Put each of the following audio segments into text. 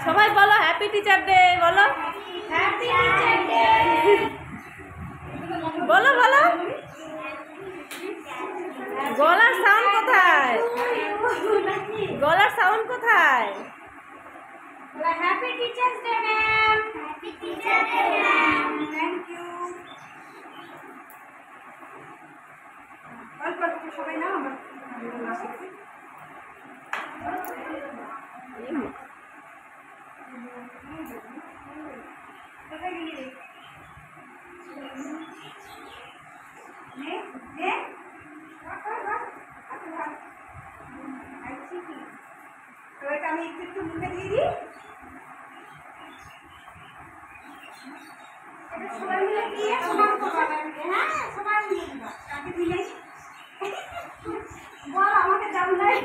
সবাই বলো happy teacher day, বলো হ্যাপি টিচার ডে। বলো বলো, গলার সাউন্ড কোথায়? গলার সাউন্ড কোথায়? Happy teachers day ma'am. Happy teacher day ma'am. Thank you. অল্প অল্প সবাই নাও আমার আমি একটু মুখে দিয়ে দিই। সবাই মিলে দিয়ে সমান করবে। হ্যাঁ সবাই মিলে কাকে দিলে বল আমাকে দাম নাই।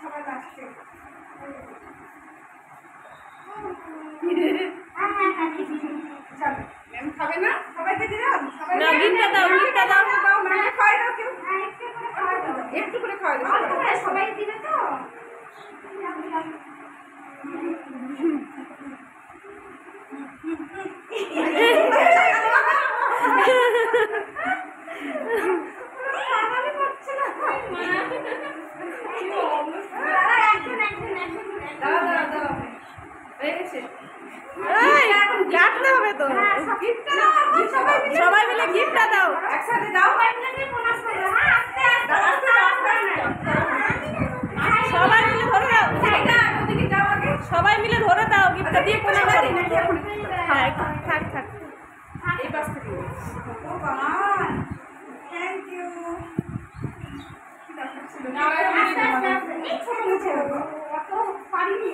সবাই আসছে। ম্যাম খাবে না? সবাইকে দিলাম। না, গিফটটা দাও, গিফটটা দাও। খাওয়াই দাও কেউ। একটু করে খাওয়াই দাও। সবাই দিবে তো? কাটতে হবে তো, সবাই মিলে গিফটটা দাও। একসাথে দাও। সবাই মিলে ধরে দাও, সবাই মিলে ধরে দাও, গিফটটা দিয়ে প্রণাম করো। হ্যাঁ থাক থাক, এই পাশ থেকে থ্যাংক ইউ। ছোট মুছে অত পারিনি।